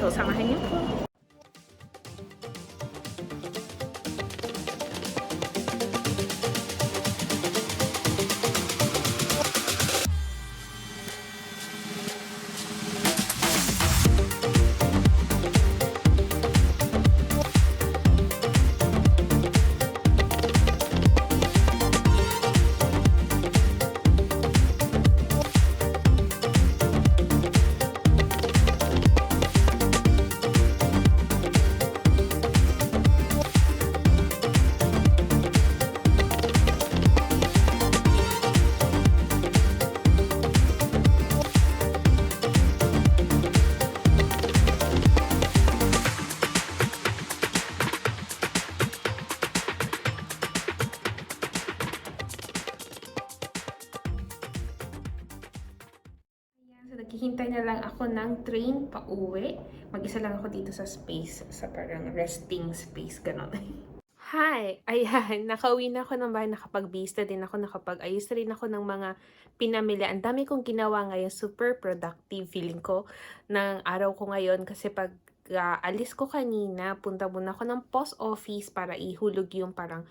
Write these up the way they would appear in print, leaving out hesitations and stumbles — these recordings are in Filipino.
So, samahan niyo po. So, naghihintay na lang ako ng train pa uwi. Mag-isa lang ako dito sa space, sa parang resting space, ganon. Hi! Ayan, nakauwi na ako ng bahay, nakapag-vista din ako, nakapag-ayos rin ako ng mga pinamili. Ang dami kong ginawa ngayon, super productive feeling ko ng araw ko ngayon kasi pag alis ko kanina, punta muna ako ng post office para ihulog yung parang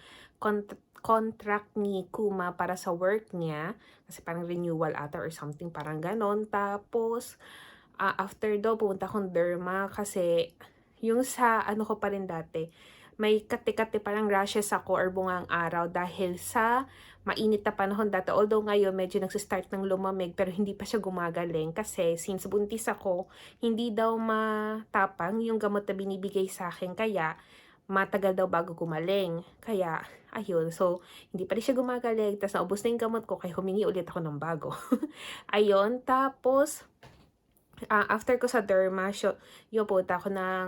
contract ni Kuma para sa work niya. Kasi parang renewal ata or something, parang ganon. Tapos, after daw, pumunta akong derma kasi yung sa ano ko pa rin dati, may kati-kati parang rashes ako or bungang araw dahil sa mainit na panahon dati. Although ngayon medyo nagsistart ng lumamig pero hindi pa siya gumagaling kasi since buntis ako, hindi daw matapang yung gamot na binibigay sa akin kaya matagal daw bago gumaling. Kaya, ayun. So, hindi pa rin siya gumagaling. Tapos naubos na yung gamot ko kaya humingi ulit ako ng bago. Ayun. Tapos, after ko sa derma, yun punta ako ng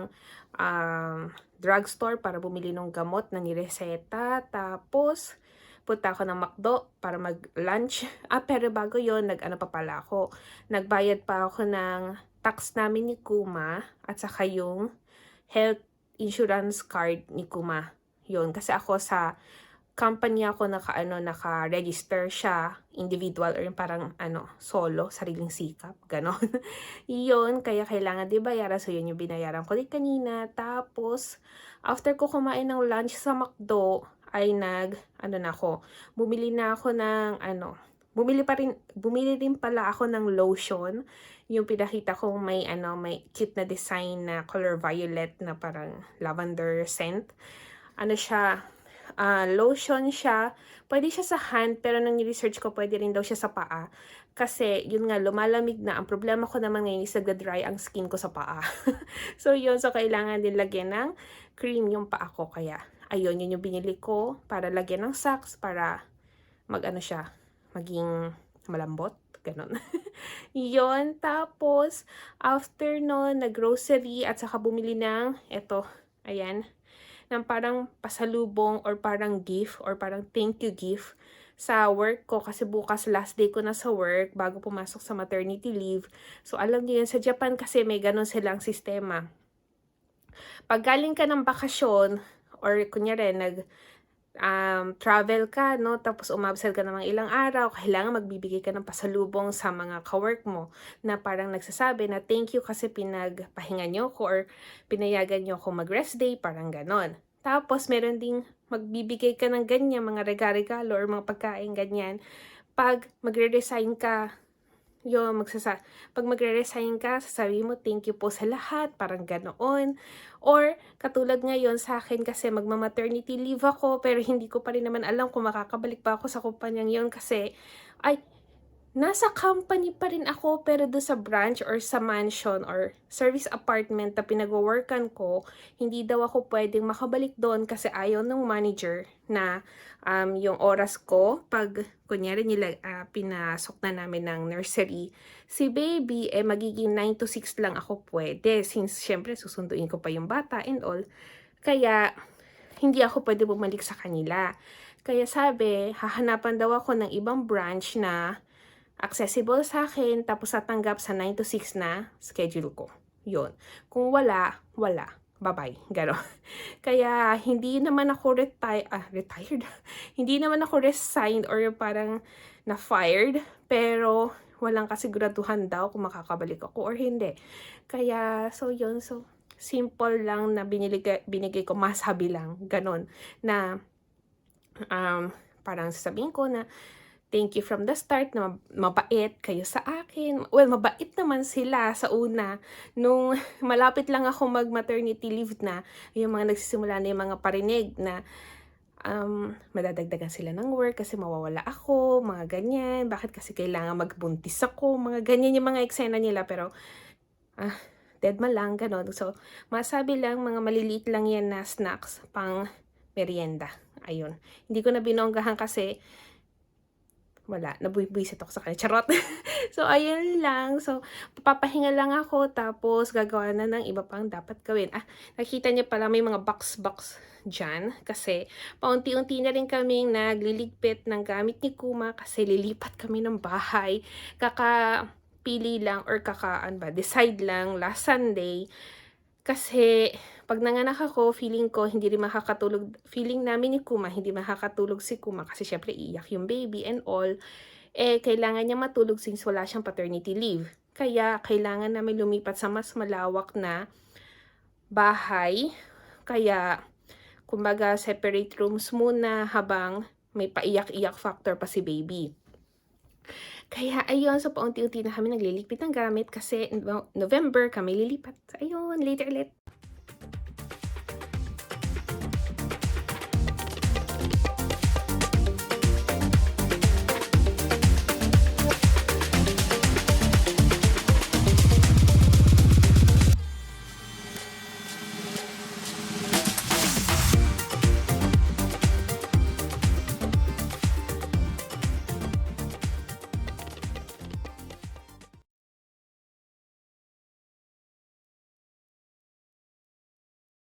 drugstore para bumili ng gamot na nireseta. Tapos, punta ako ng McDo para mag-lunch. Pero bago yon nag-ano pa pala ako. Nagbayad pa ako ng tax namin ni Kuma at saka yung health insurance card ni Kuma. Yun, kasi ako sa company ako naka-register siya, individual or yung parang solo, sariling sikap, ganon. Yun, kaya kailangan di bayaran. So yun yung binayaran ko din kanina. Tapos, after ko kumain ng lunch sa McDo, ay bumili na ako ng bumili din pala ako ng lotion. Yung pinakita ko may cute na design na color violet na parang lavender scent. Lotion siya. Pwede siya sa hand, pero nang research ko, pwede rin daw siya sa paa. Kasi, yun nga, lumalamig na. Ang problema ko naman ngayon is nagda-dry ang skin ko sa paa. So, yun. So, kailangan din lagyan ng cream yung paa ko. Kaya, ayun, yun yung binili ko para lagyan ng socks para maging malambot. Ganon. Yun. Tapos, after nun, nag-grocery at saka bumili ng, ayan, ng parang pasalubong or parang gift or parang thank you gift sa work ko kasi bukas last day ko na sa work bago pumasok sa maternity leave. So, alam niyo yun, sa Japan kasi may ganon silang sistema. Pag galing ka ng bakasyon or kunyari travel ka, no? Tapos umabsent ka ng mga ilang araw, kailangan magbibigay ka ng pasalubong sa mga kawork mo na parang nagsasabi na thank you kasi pinagpahinga nyo ko or pinayagan nyo ako mag-rest day, parang ganon. Tapos meron ding magbibigay ka ng ganyan, mga regalo or mga pagkain ganyan. Pag magre-resign ka, pag magre-resign ka, sasabihin mo, thank you po sa lahat, parang ganoon. Or, katulad ngayon sa akin kasi magma-maternity leave ako, pero hindi ko pa rin naman alam kung makakabalik pa ako sa kumpanyang yon kasi, nasa company pa rin ako, pero doon sa branch or sa mansion or service apartment na pinag-workan ko, hindi daw ako pwedeng makabalik doon kasi ayaw ng manager na yung oras ko, pag kunyari pinasok na namin ng nursery, si baby, magiging 9 to 6 lang ako pwede. Since, syempre, susunduin ko pa yung bata and all. Kaya, hindi ako pwede bumalik sa kanila. Kaya sabi, hahanapan daw ako ng ibang branch na accessible sa akin, tapos tatanggap sa 9 to 6 na schedule ko. Yun. Kung wala, bye-bye. Gano'n. Kaya, hindi naman ako retired. Hindi naman ako resigned or parang na-fired. Pero, walang kasiguraduhan daw kung makakabalik ako or hindi. Kaya so yun, so simple lang na binigay ko, masabi lang gano'n na, parang sasabihin ko na, "Thank you from the start na mabait kayo sa akin." Well, mabait naman sila sa una. Nung malapit lang ako mag-maternity leave na, yung mga nagsisimula na yung mga parinig na, madadagdagan sila ng work kasi mawawala ako, mga ganyan. Bakit kasi kailangan magbuntis ako, mga ganyan yung mga eksena nila. Pero, ah, dedma lang, gano'n. So, masabi lang mga maliliit lang yan na snacks pang merienda, ayun. Hindi ko na binonggahan kasi wala, nabubwisit ako sa kanya, charot. So, ayun lang. So, papahinga lang ako tapos gagawa na ng iba pang dapat gawin. Nakita niyo pala may mga box diyan kasi paunti-unti na rin kaming nagliligpit ng gamit ni Kuma kasi lilipat kami ng bahay. Kakapili lang or decide lang last Sunday kasi 'pag nanganak ako, feeling namin ni Kuma hindi makakatulog si Kuma kasi siyempre iiyak yung baby and all. Kailangan niya matulog since wala siyang paternity leave. Kaya kailangan namin lumipat sa mas malawak na bahay. Kaya kumbaga separate rooms muna habang may paiyak-iyak factor pa si baby. Kaya ayun, so paunti-unti na kami nagliligpit ng gamit kasi November kami lilipat. Ayun, later ulit.